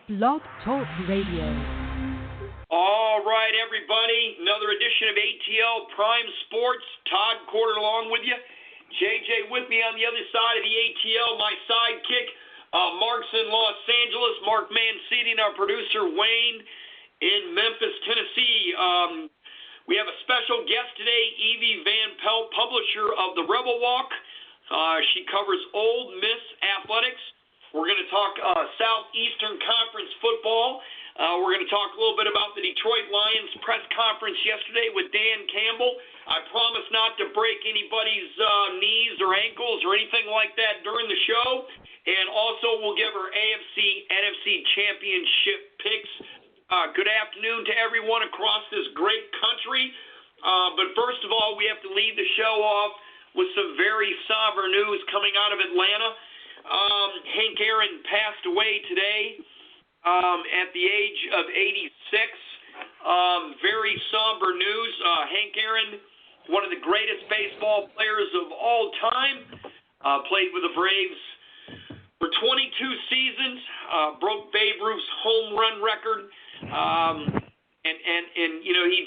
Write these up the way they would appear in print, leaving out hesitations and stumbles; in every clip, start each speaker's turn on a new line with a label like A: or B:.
A: Blog Talk Radio.
B: All right, everybody. Another edition of ATL Prime Sports. Todd Corder along with you. JJ with me on the other side of the ATL. My sidekick, Mark's in Los Angeles. Mark Mancini and our producer, Wayne, in Memphis, Tennessee. We have a special guest today, Evie Van Pelt, publisher of the Rebel Walk. She covers Ole Miss athletics. We're going to talk Southeastern Conference football. We're going to talk a little bit about the Detroit Lions press conference yesterday with Dan Campbell. I promise not to break anybody's knees or ankles or anything like that during the show. And also we'll give our AFC, NFC championship picks. Good afternoon to everyone across this great country. But first of all, we have to lead the show off with some very somber news coming out of Atlanta. Hank Aaron passed away today at the age of 86. Very somber news. Hank Aaron, one of the greatest baseball players of all time, played with the Braves for 22 seasons, broke Babe Ruth's home run record, and you know, he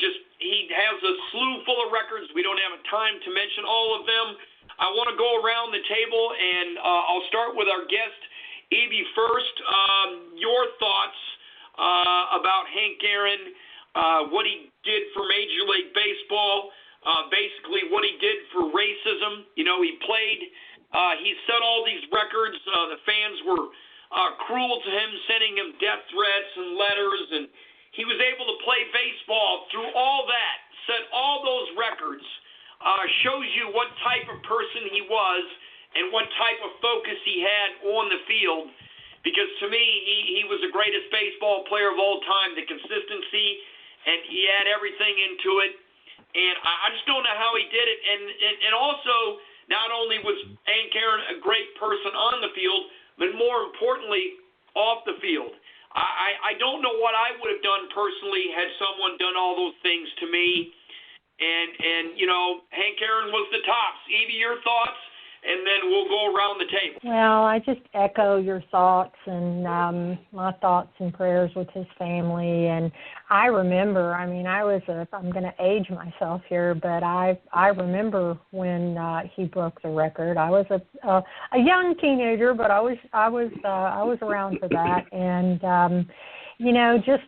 B: has a slew full of records. We don't have time to mention all of them. I want to go around the table, and I'll start with our guest, Evie, first. Your thoughts about Hank Aaron, what he did for Major League Baseball, basically what he did for racism. You know, he played, he set all these records. The fans were cruel to him, sending him death threats and letters, and he was able to play baseball through all that, set all those records. Shows you what type of person he was and what type of focus he had on the field. Because to me, he was the greatest baseball player of all time. The consistency, and he had everything into it. And I just don't know how he did it. And also, not only was Hank Aaron a great person on the field, but more importantly, off the field. I don't know what I would have done personally had someone done all those things to me. And you know, Hank Aaron was the tops. Evie, your thoughts, and then we'll go around the table.
C: Well, I just echo your thoughts, and my thoughts and prayers with his family. And I remember, I mean, I'm going to age myself here, but I remember when he broke the record. I was a young teenager, but I was around for that. And you know, just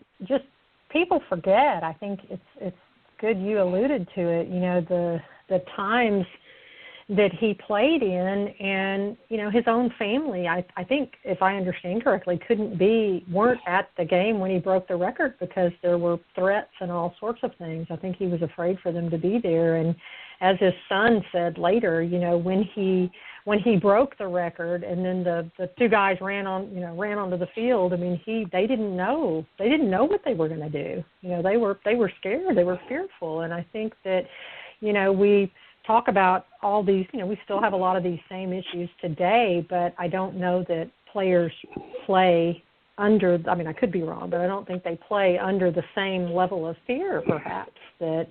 C: people forget. I think it's good you alluded to it, you know, the times that he played in, and, you know, his own family, I think, if I understand correctly, weren't at the game when he broke the record because there were threats and all sorts of things. I think he was afraid for them to be there. And as his son said later, you know, when he broke the record and then the two guys ran onto the field, I mean, they didn't know what they were going to do. You know, they were scared, they were fearful. And I think that, you know, we talk about all these, you know, we still have a lot of these same issues today, but I don't know that players play under, I mean, I could be wrong, but I don't think they play under the same level of fear, perhaps, that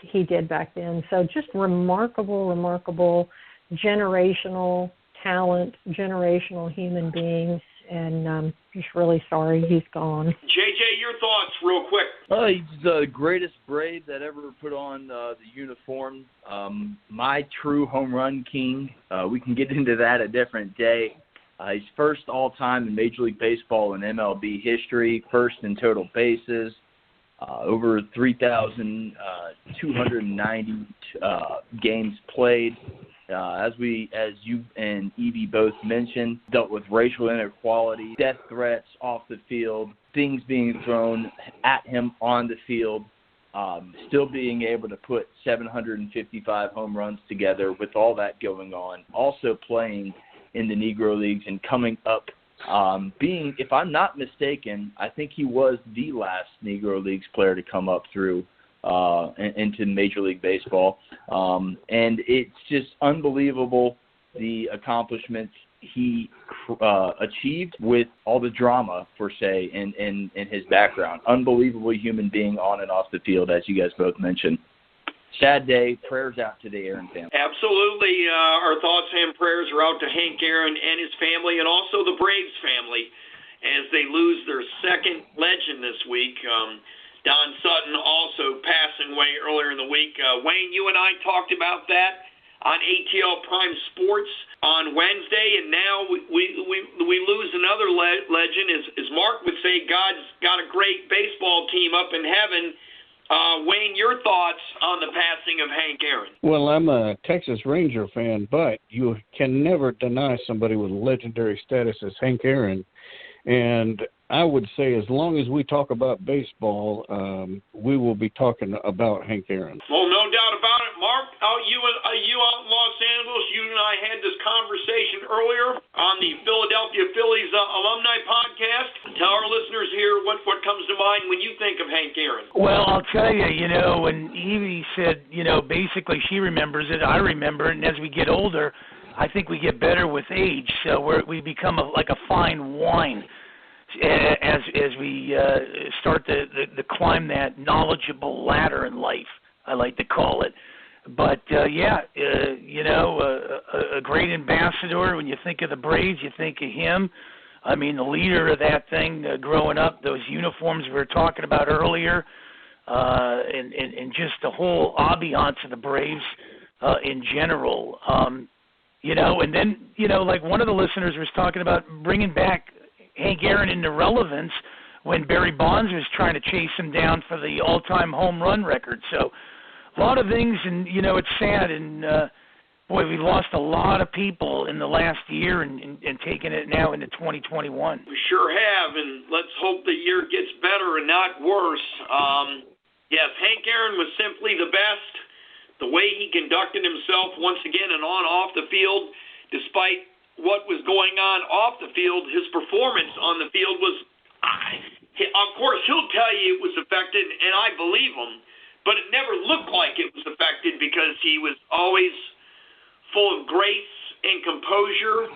C: he did back then. So just remarkable generational talent, generational human beings, and just really sorry he's gone.
B: JJ, your thoughts real quick.
D: He's the greatest Brave that ever put on the uniform. My true home run king. We can get into that a different day. He's first all-time in Major League Baseball and MLB history, first in total bases, over 3,290 games played. As you and Evie both mentioned, dealt with racial inequality, death threats off the field, things being thrown at him on the field, still being able to put 755 home runs together with all that going on, also playing in the Negro Leagues and coming up, being, if I'm not mistaken, I think he was the last Negro Leagues player to come up through into Major League Baseball. And it's just unbelievable the accomplishments he achieved with all the drama, per se, in his background. Unbelievable human being on and off the field, as you guys both mentioned. Sad day. Prayers out to the Aaron family.
B: Absolutely. Our thoughts and prayers are out to Hank Aaron and his family, and also the Braves family. as they lose their second legend this week. Don Sutton also passing away earlier in the week. Wayne, you and I talked about that on ATL Prime Sports on Wednesday, and now we lose another legend. As Mark would say, God's got a great baseball team up in heaven. Wayne, your thoughts on the passing of Hank Aaron?
E: Well, I'm a Texas Ranger fan, but you can never deny somebody with legendary status as Hank Aaron. And I would say as long as we talk about baseball, we will be talking about Hank Aaron.
B: Well, no doubt about it. Mark, you out in Los Angeles, you and I had this conversation earlier on the Philadelphia Phillies alumni podcast. Tell our listeners here what comes to mind when you think of Hank Aaron.
F: Well, I'll tell you, when Evie said, basically she remembers it, I remember it, and as we get older, I think we get better with age, so we become like a fine wine as we start to climb that knowledgeable ladder in life, I like to call it. But, a great ambassador. When you think of the Braves, you think of him. I mean, the leader of that thing growing up, those uniforms we were talking about earlier, and just the whole ambiance of the Braves in general. And then, like one of the listeners was talking about bringing back Hank Aaron into relevance when Barry Bonds was trying to chase him down for the all-time home run record. So a lot of things, and, it's sad. And, we lost a lot of people in the last year and taking it now into 2021.
B: We sure have, and let's hope the year gets better and not worse. Yes, Hank Aaron was simply the best. The way he conducted himself once again and off the field, despite what was going on off the field, his performance on the field was, of course, he'll tell you it was affected, and I believe him, but it never looked like it was affected because he was always full of grace and composure,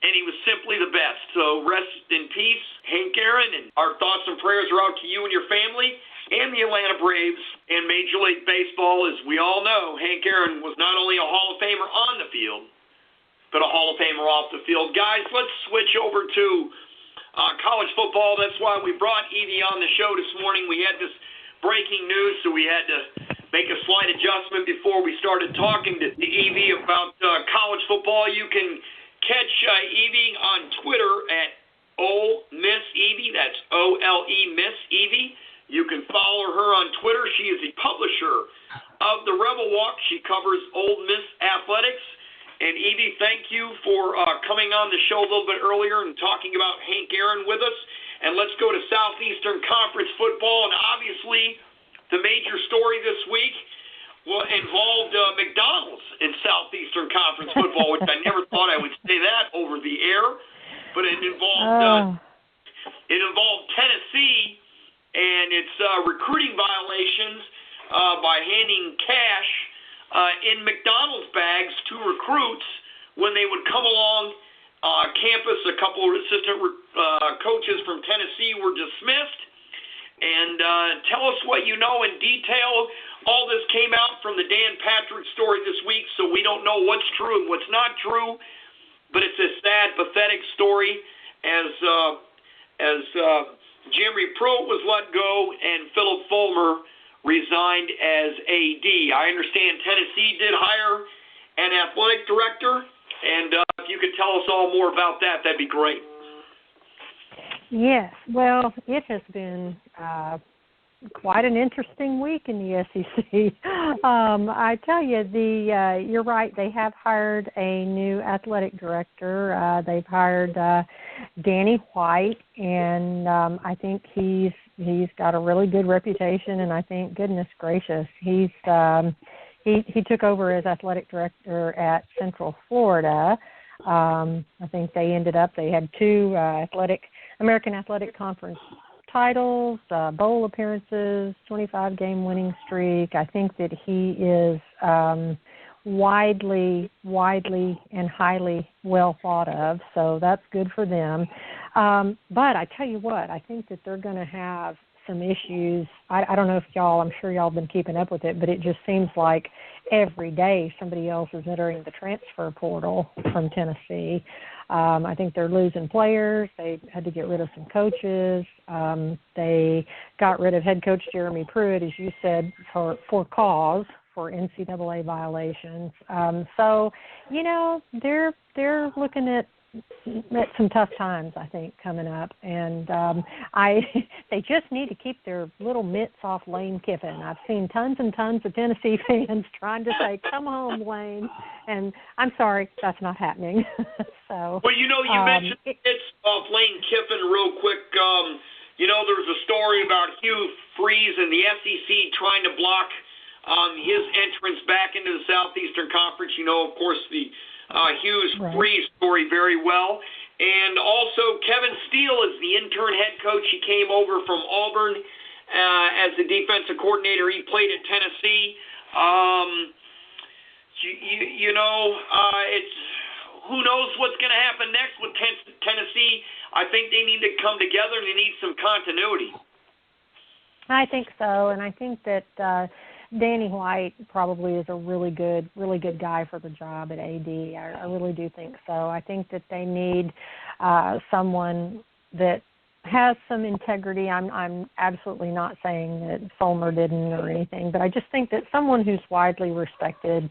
B: and he was simply the best. So rest in peace, Hank Aaron, and our thoughts and prayers are out to you and your family and the Atlanta Braves and Major League Baseball. As we all know, Hank Aaron was not only a Hall of Famer on the field, but a Hall of Famer off the field. Guys, let's switch over to college football. That's why we brought Evie on the show this morning. We had this breaking news, so we had to make a slight adjustment before we started talking to Evie about college football. You can catch Evie on Twitter at Ole Miss Evie. That's OLE Miss Evie. You can follow her on Twitter. She is the publisher of the Rebel Walk. She covers Ole Miss athletics. And Evie, thank you for coming on the show a little bit earlier and talking about Hank Aaron with us. And let's go to Southeastern Conference football. And obviously, the major story this week involved McDonald's in Southeastern Conference football, which I never thought I would say that over the air. But it involved Tennessee and its recruiting violations by handing cash in McDonald's bags to recruits when they would come along campus. A couple of assistant coaches from Tennessee were dismissed. And tell us what you know in detail. All this came out from the Dan Patrick story this week, so we don't know what's true and what's not true. But it's a sad, pathetic story as Jeremy Pruitt was let go and Philip Fulmer resigned as AD. I understand Tennessee did hire an athletic director, and if you could tell us all more about that, that'd be great.
C: Yes, well, it has been quite an interesting week in the SEC. I tell you, you're right. They have hired a new athletic director. They've hired Danny White, and I think he's got a really good reputation. And I think, goodness gracious, he took over as athletic director at Central Florida. I think they had two American Athletic Conference titles, bowl appearances, 25-game winning streak. I think that he is widely and highly well thought of, so that's good for them. But I tell you what, I think that they're going to have some issues. I don't know if I'm sure y'all have been keeping up with it, but it just seems like every day somebody else is entering the transfer portal from Tennessee. I think they're losing players. They had to get rid of some coaches. They got rid of head coach Jeremy Pruitt, as you said, for cause for NCAA violations. So, they're looking at some tough times, I think, coming up, and they just need to keep their little mitts off Lane Kiffin. I've seen tons and tons of Tennessee fans trying to say, "Come home, Lane," and I'm sorry, that's not happening. So,
B: well, you mentioned mitts off Lane Kiffin real quick. There was a story about Hugh Freeze and the SEC trying to block his entrance back into the Southeastern Conference. Of course, the Hughes Freeze story very well. And also Kevin Steele is the intern head coach. He came over from Auburn as the defensive coordinator. He played at Tennessee. It's who knows what's going to happen next with Tennessee. I think they need to come together and they need some continuity.
C: I think so, and I think that Danny White probably is a really good guy for the job at AD. I really do think so. I think that they need someone that has some integrity. I'm absolutely not saying that Fulmer didn't or anything, but I just think that someone who's widely respected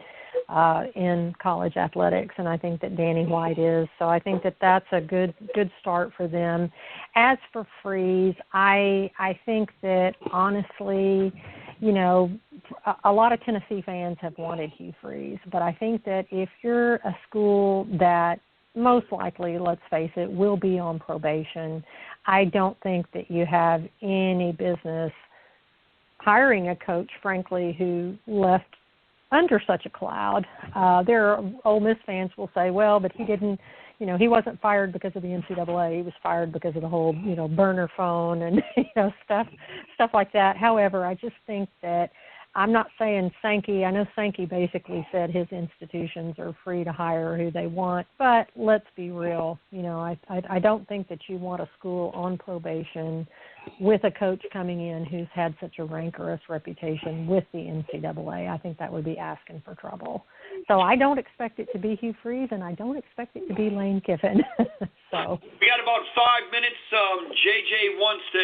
C: in college athletics, and I think that Danny White is. So I think that that's a good start for them. As for Freeze, I think that honestly, a lot of Tennessee fans have wanted Hugh Freeze, but I think that if you're a school that most likely, let's face it, will be on probation, I don't think that you have any business hiring a coach, frankly, who left under such a cloud. There are Ole Miss fans will say, well, but he didn't, he wasn't fired because of the NCAA. He was fired because of the whole, burner phone and, stuff like that. However, I just think that I'm not saying Sankey. I know Sankey basically said his institutions are free to hire who they want, but let's be real. I don't think that you want a school on probation with a coach coming in who's had such a rancorous reputation with the NCAA. I think that would be asking for trouble. So I don't expect it to be Hugh Freeze, and I don't expect it to be Lane Kiffin. So
B: we got about 5 minutes. JJ wants to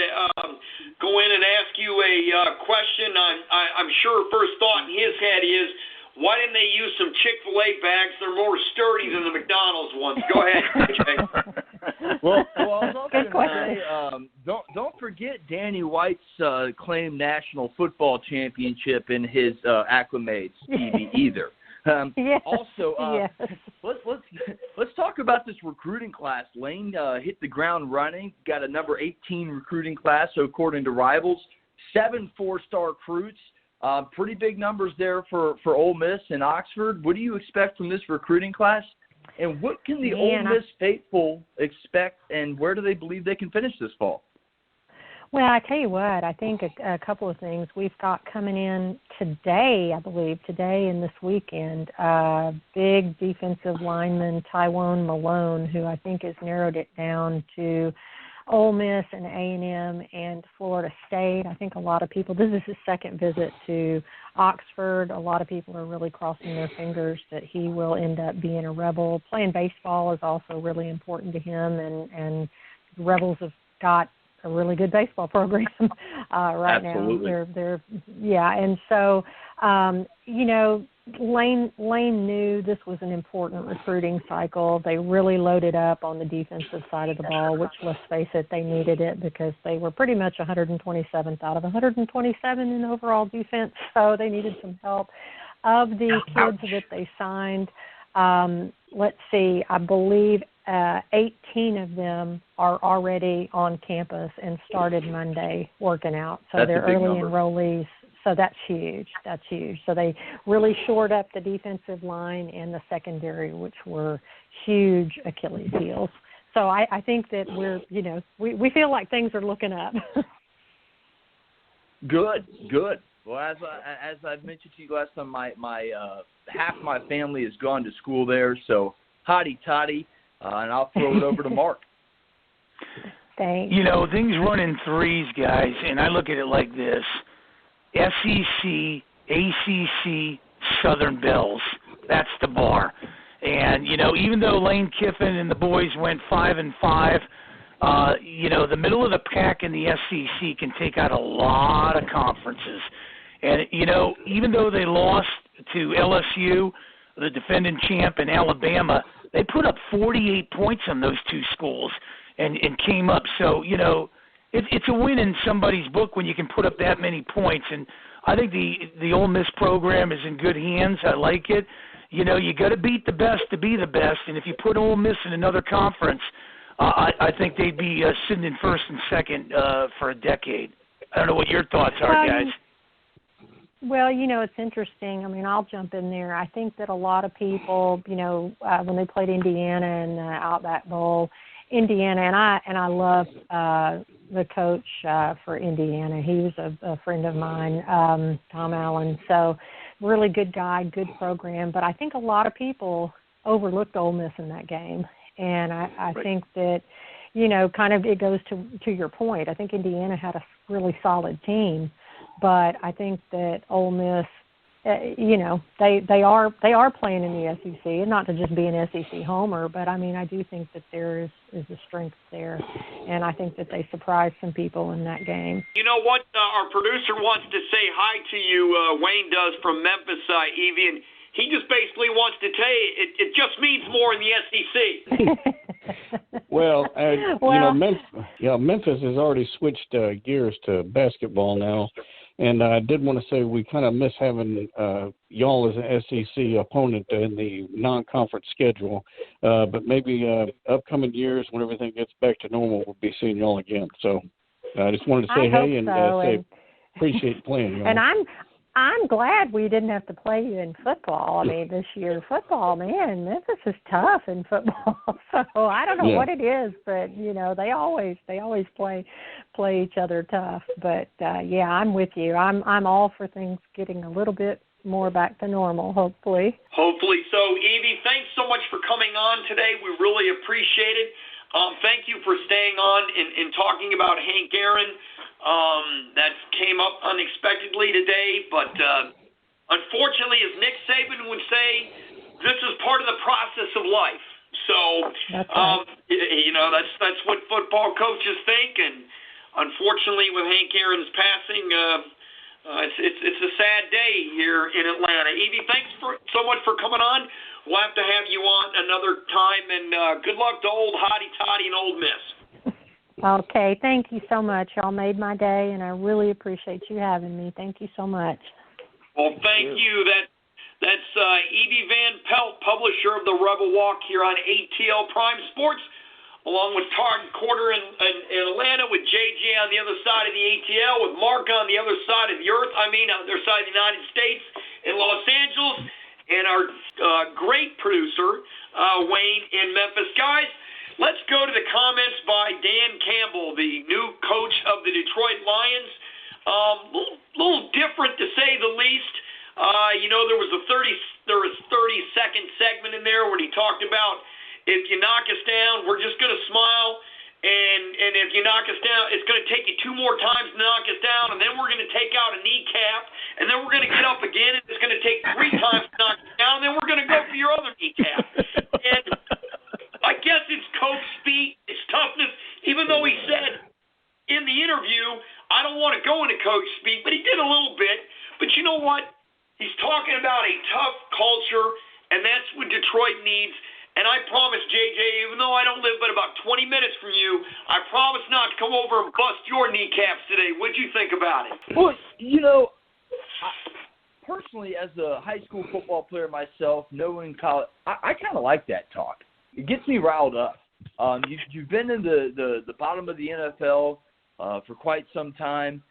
B: go in and ask you a question. I'm sure first thought in his head is, why didn't they use some Chick-fil-A bags? They're more sturdy than the McDonald's ones. Go ahead, JJ.
D: Well, I was also going to say, don't forget Danny White's claimed national football championship in his acclimates either.
C: Yes.
D: Also,
C: yes.
D: let's talk about this recruiting class. Lane hit the ground running, got a number 18 recruiting class, so according to Rivals, 7 4-star recruits. Pretty big numbers there for Ole Miss and Oxford. What do you expect from this recruiting class? And what can the Ole Miss faithful expect, and where do they believe they can finish this fall?
C: Well, I tell you what, I think a couple of things. We've got coming in today, I believe, and this weekend, big defensive lineman Tywone Malone, who I think has narrowed it down to Ole Miss and A&M and Florida State. I think a lot of people, this is his second visit to Oxford. A lot of people are really crossing their fingers that he will end up being a Rebel. Playing baseball is also really important to him, and the Rebels have got a really good baseball program right
D: Absolutely.
C: now. They're and so Lane knew this was an important recruiting cycle. They really loaded up on the defensive side of the ball, which, let's face it, they needed it because they were pretty much 127th out of 127 in overall defense, so they needed some help. Of the kids that they signed, let's see, I believe 18 of them are already on campus and started Monday working out. So they're early enrollees. So that's huge. So they really shored up the defensive line and the secondary, which were huge Achilles heels. So I think that we feel like things are looking up.
D: Good. Well, as I've mentioned to you last time, my half my family has gone to school there, so hotty toddy, and I'll throw it over to Mark.
C: Thanks.
F: Things run in threes, guys, and I look at it like this. SEC, ACC, Southern Bells. That's the bar. And, even though Lane Kiffin and the boys went 5-5, the middle of the pack in the SEC can take out a lot of conferences. And, even though they lost to LSU, the defending champ, in Alabama, they put up 48 points on those two schools and came up. So, it's a win in somebody's book when you can put up that many points. And I think the Ole Miss program is in good hands. I like it. You got to beat the best to be the best. And if you put Ole Miss in another conference, I think they'd be sitting in first and second for a decade. I don't know what your thoughts are, guys.
C: Well, it's interesting. I mean, I'll jump in there. I think that a lot of people, when they played Indiana in the Outback Bowl, Indiana, and I love the coach for Indiana. He was a friend of mine, Tom Allen. So really good guy, good program. But I think a lot of people overlooked Ole Miss in that game. And I think that, kind of it goes to your point. I think Indiana had a really solid team. But I think that Ole Miss, they are playing in the SEC, and not to just be an SEC homer, but I mean I do think that there is a strength there, and I think that they surprised some people in that game.
B: You know what? Our producer wants to say hi to you. Wayne does from Memphis, Evie, and he just basically wants to tell you it just means more in the SEC.
E: Well, Memphis has already switched gears to basketball now. And I did want to say we kind of miss having y'all as an SEC opponent in the non-conference schedule. But maybe upcoming years, when everything gets back to normal, we'll be seeing y'all again. So I just wanted to say hey and say appreciate playing y'all.
C: And I'm glad we didn't have to play you in football. I mean, this year football, man, Memphis is tough in football. So I don't know what it is, but they always play each other tough. But I'm with you. I'm all for things getting a little bit more back to normal, hopefully.
B: Hopefully so. Evie, thanks so much for coming on today. We really appreciate it. Thank you for staying on and talking about Hank Aaron. That came up unexpectedly today, but unfortunately, as Nick Saban would say, this is part of the process of life. So, that's what football coaches think, and unfortunately, with Hank Aaron's passing, it's a sad day here in Atlanta. Evie, thanks so much for coming on. We'll have to have you on another time, and good luck to old Hotty Toddy and Ole Miss.
C: Okay, thank you so much. Y'all made my day, and I really appreciate you having me. Thank you so much.
B: Well, thank you. That's Evie Van Pelt, publisher of the Rebel Walk here on ATL Prime Sports, along with Todd Corder in Atlanta, with JJ on the other side of the ATL, with Mark on the other side of the earth, on the other side of the United States in Los Angeles, and our great producer, Wayne in Memphis. Guys, let's go to the comments by Dan Campbell, the new coach of the Detroit Lions. Little different to say the least. There was 30-second segment in there where he talked about if you knock us down, we're just going to smile, and if you knock us down, it's going to take you 2 more times to knock us down, and then we're going to take out a kneecap, and then we're going to get up again, and it's going to take 3 times to knock us down, and then we're going to go for your other kneecap. And I guess it's coach speak, it's toughness, even though he said in the interview, I don't want to go into coach speak, but he did a little bit. But you know what? He's talking about a tough culture, and that's what Detroit needs. And I promise, JJ, even though I don't live but about 20 minutes from you, I promise not to come over and bust your kneecaps today. What'd you think about it?
D: Well, personally, as a high school football player myself, knowing college, I kind of like that talk. It gets me riled up. You've been in the bottom of the NFL for quite some time.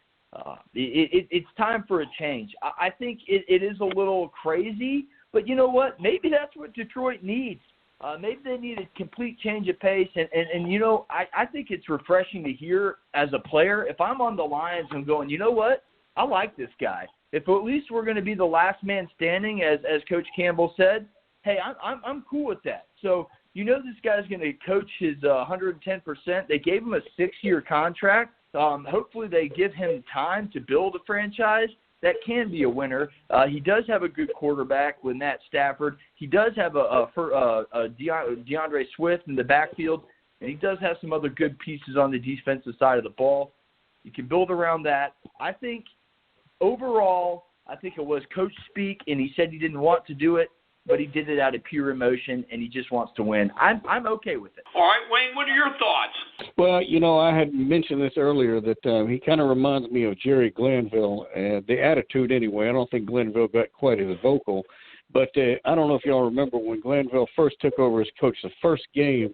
D: It's time for a change. I think it is a little crazy, but you know what? Maybe that's what Detroit needs. Maybe they need a complete change of pace, and I think it's refreshing to hear as a player. If I'm on the Lions, I'm going, you know what? I like this guy. If at least we're going to be the last man standing, as Coach Campbell said, hey, I'm cool with that. So this guy's going to coach his 110%. They gave him a 6-year contract. Hopefully they give him time to build a franchise. that can be a winner. He does have a good quarterback with Matt Stafford. He does have a DeAndre Swift in the backfield, and he does have some other good pieces on the defensive side of the ball. You can build around that. I think overall, it was coach speak, and he said he didn't want to do it, but he did it out of pure emotion, and he just wants to win. I'm okay with it.
B: All right, Wayne, what are your thoughts?
E: Well, I had mentioned this earlier that he kind of reminds me of Jerry Glanville, the attitude anyway. I don't think Glanville got quite as vocal, but I don't know if y'all remember when Glanville first took over as coach, the first game,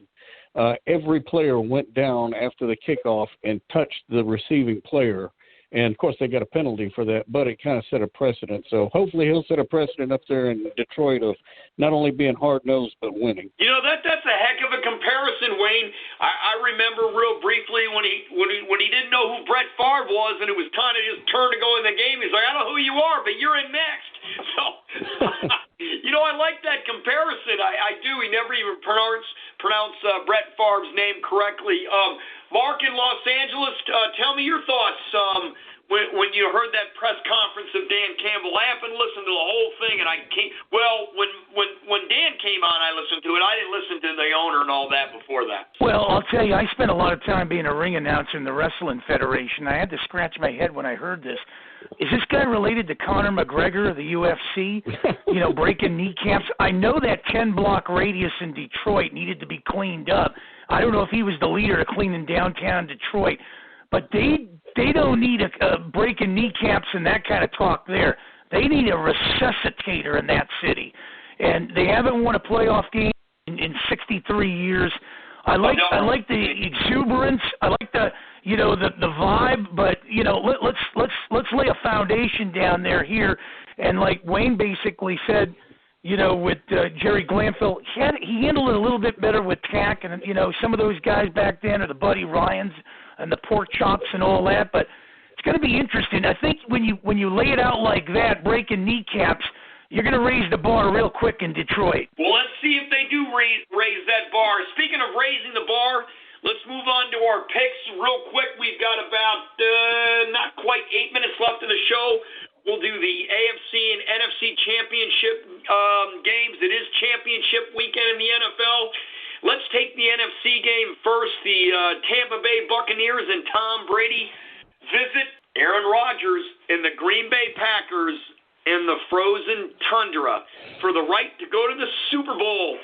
E: every player went down after the kickoff and touched the receiving player. And, of course, they got a penalty for that, but it kind of set a precedent. So hopefully he'll set a precedent up there in Detroit of not only being hard-nosed but winning.
B: That's a heck of a comparison, Wayne. I remember real briefly when he didn't know who Brett Favre was, and it was kind of his turn to go in the game. He's like, I don't know who you are, but you're in next. So, I like that comparison. I do. He never even pronounced Brett Favre's name correctly. Mark in Los Angeles, tell me your thoughts when you heard that press conference of Dan Campbell. I haven't listened to the whole thing, and when Dan came on, I listened to it. I didn't listen to the owner and all that before that.
F: Well, I'll tell you, I spent a lot of time being a ring announcer in the Wrestling Federation. I had to scratch my head when I heard this. Is this guy related to Conor McGregor of the UFC? Breaking kneecaps. I know that 10-block radius in Detroit needed to be cleaned up. I don't know if he was the leader of cleaning downtown Detroit, but they don't need a breaking kneecaps and that kind of talk there. They need a resuscitator in that city, and they haven't won a playoff game in 63 years. I like the exuberance. I like the vibe, but let's lay a foundation down here. And like Wayne basically said, with Jerry Glanville, he handled it a little bit better with tack, and some of those guys back then are the Buddy Ryans and the pork chops and all that. But it's going to be interesting. I think when you lay it out like that, breaking kneecaps, you're going to raise the bar real quick in Detroit.
B: Well, let's see if they do raise that bar. Speaking of raising the bar, let's move on to our picks real quick. We've got about not quite 8 minutes left of the show. We'll do the AFC and NFC championship games. It is championship weekend in the NFL. Let's take the NFC game first. The Tampa Bay Buccaneers and Tom Brady visit Aaron Rodgers and the Green Bay Packers in the frozen tundra for the right to go to the Super Bowl.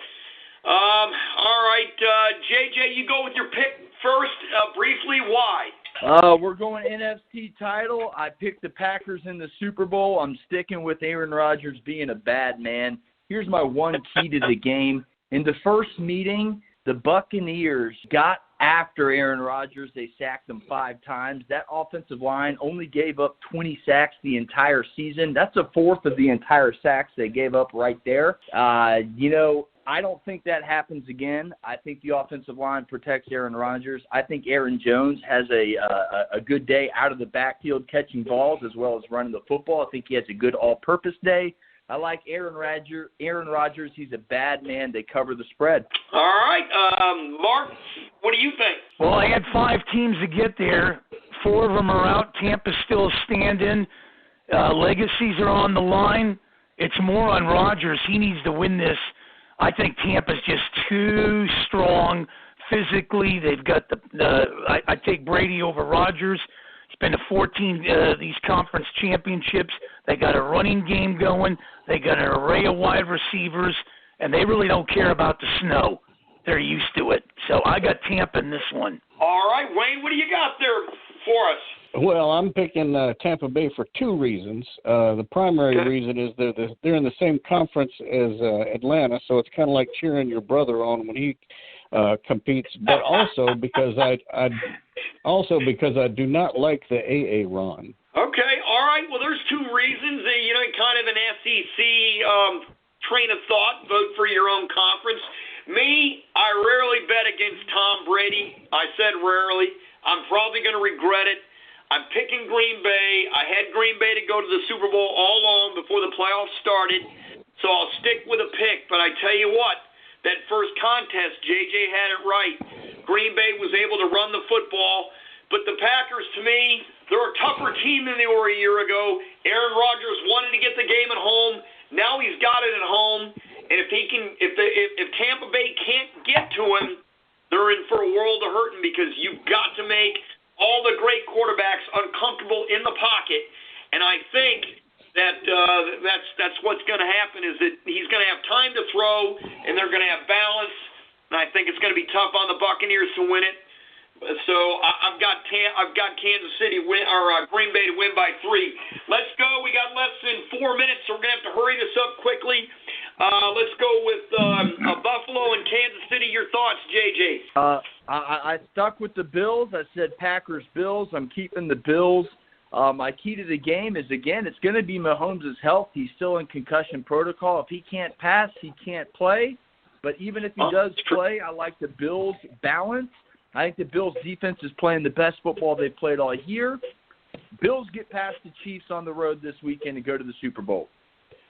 B: All right, JJ, you go with your pick first. Briefly, why?
D: We're going NFC title. I picked the Packers in the Super Bowl. I'm sticking with Aaron Rodgers being a bad man. Here's my one key to the game. In the first meeting, the Buccaneers got after Aaron Rodgers. They sacked him 5 times. That offensive line only gave up 20 sacks the entire season. That's a fourth of the entire sacks they gave up right there. I don't think that happens again. I think the offensive line protects Aaron Rodgers. I think Aaron Jones has a good day out of the backfield catching balls as well as running the football. I think he has a good all-purpose day. I like Aaron Rodgers. He's a bad man. They cover the spread.
B: All right. Mark, what do you think?
F: Well, I had 5 teams to get there. 4 of them are out. Tampa's still standing. Legacies are on the line. It's more on Rodgers. He needs to win this. I think Tampa's just too strong physically. They've got I take Brady over Rodgers. He's been to 14 these conference championships. They got a running game going. They got an array of wide receivers, and they really don't care about the snow. They're used to it. So I got Tampa in this one.
B: All right, Wayne, what do you got there for us?
E: Well, I'm picking Tampa Bay for 2 reasons. The primary reason is they're in the same conference as Atlanta, so it's kind of like cheering your brother on when he competes. But also because I do not like the AA run.
B: Okay, all right. Well, there's 2 reasons. Kind of an SEC train of thought. Vote for your own conference. Me, I rarely bet against Tom Brady. I said rarely. I'm probably going to regret it. I'm picking Green Bay. I had Green Bay to go to the Super Bowl all along before the playoffs started, so I'll stick with a pick. But I tell you what, that first contest, JJ had it right. Green Bay was able to run the football, but the Packers, to me, they're They're a tougher team than they were a year ago. Aaron Rodgers wanted to get the game at home. Now he's got it at home. And if Tampa Bay can't get to him, they're in for a world of hurting because you've got to make all the great quarterbacks uncomfortable in the pocket. And I think that that's what's going to happen is that he's going to have time to throw, and they're going to have balance. And I think it's going to be tough on the Buccaneers to win it. So I've got Kansas City Green Bay to win by 3. Let's go. We got less than 4 minutes, so we're going to have to hurry this up quickly. Let's go with Buffalo and Kansas City. Your thoughts, JJ?
D: I stuck with the Bills. I said Packers-Bills. I'm keeping the Bills. My key to the game is, again, it's going to be Mahomes' health. He's still in concussion protocol. If he can't pass, he can't play. But even if he does play, I like the Bills' balance. I think the Bills' defense is playing the best football they've played all year. Bills get past the Chiefs on the road this weekend and go to the Super Bowl.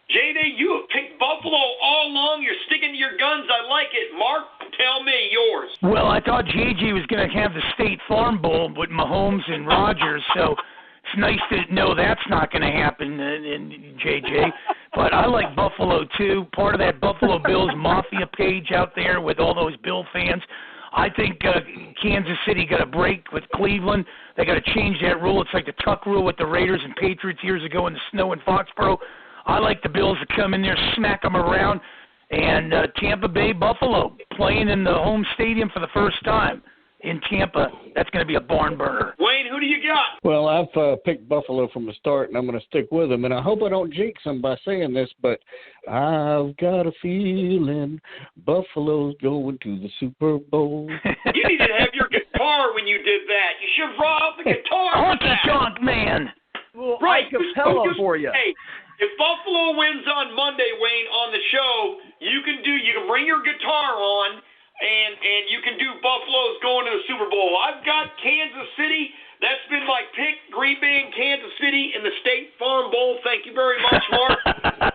B: JD, you have picked Buffalo all along. You're sticking to your guns. I like it. Mark, tell me yours.
F: Well, I thought JJ was going to have the State Farm Bowl with Mahomes and Rodgers, so it's nice to know that's not going to happen, in JJ. But I like Buffalo, too. Part of that Buffalo Bills Mafia page out there with all those Bill fans. I think Kansas City got a break with Cleveland. They got to change that rule. It's like the tuck rule with the Raiders and Patriots years ago in the snow in Foxborough. I like the Bills to come in there, smack them around, and Tampa Bay Buffalo playing in the home stadium for the first time in Tampa. That's going to be a barn burner.
B: Wayne, who do you got?
E: Well, I've picked Buffalo from the start, and I'm going to stick with them. And I hope I don't jinx them by saying this, but I've got a feeling Buffalo's going to the Super Bowl.
B: You needed to have your guitar when you did that. You should have brought out the guitar for that.
F: Honky man.
D: Well,
B: right.
D: Capella for you.
B: Hey, if Buffalo wins on Monday, Wayne, on the show, you can bring your guitar on, and you can do Buffalo's going to the Super Bowl. I've got Kansas City. That's been my pick, Green Bay and Kansas City in the State Farm Bowl. Thank you very much, Mark. I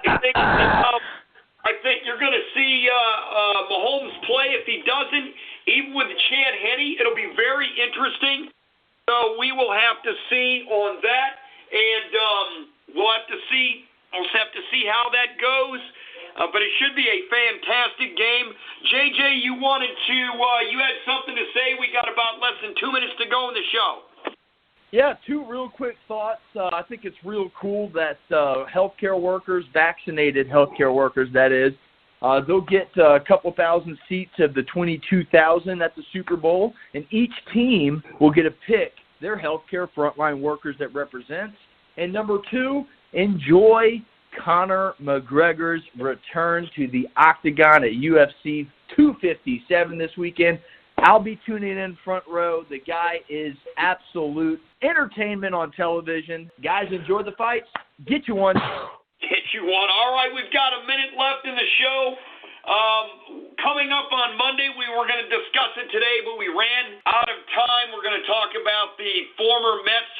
B: think you're going to see Mahomes play. If he doesn't, even with Chad Henne, it'll be very interesting. So we will have to see on that, and we'll have to see how that goes. But it should be a fantastic game. JJ, you had something to say. We got about less than 2 minutes to go in the show.
D: Yeah, 2 real quick thoughts. I think it's real cool that healthcare workers, vaccinated healthcare workers, that is, they'll get a couple thousand seats of the 22,000 at the Super Bowl, and each team will get to pick their healthcare frontline workers that represents. And number 2, enjoy Conor McGregor's return to the octagon at UFC 257 this weekend. I'll be tuning in front row. The guy is absolute entertainment on television. Guys, enjoy the fights. Get you one.
B: Get you one. All right, we've got a minute left in the show. Coming up on Monday, we were going to discuss it today, but we ran out of time. We're going to talk about the former Mets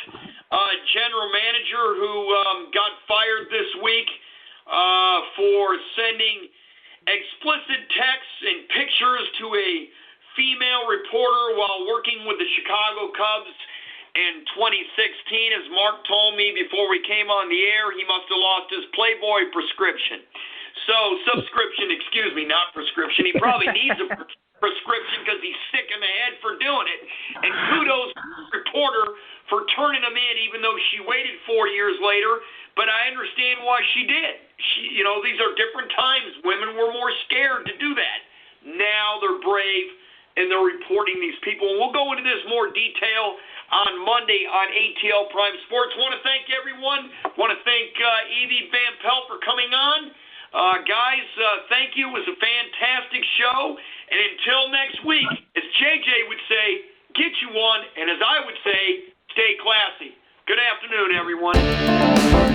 B: general manager who got fired this week for sending explicit texts and pictures to a female reporter while working with the Chicago Cubs in 2016. As Mark told me before we came on the air, he must have lost his Playboy prescription. Subscription, excuse me, not prescription. He probably needs a prescription because he's sick in the head for doing it. And kudos to the reporter for turning him in, even though she waited 4 years later. But I understand why she did. These are different times. Women were more scared to do that. Now they're brave, and they're reporting these people. And we'll go into this more detail on Monday on ATL Prime Sports. Want to thank everyone. Want to thank Evie Van Pelt for coming on. Guys, thank you. It was a fantastic show. And until next week, as JJ would say, get you one. And as I would say, stay classy. Good afternoon, everyone.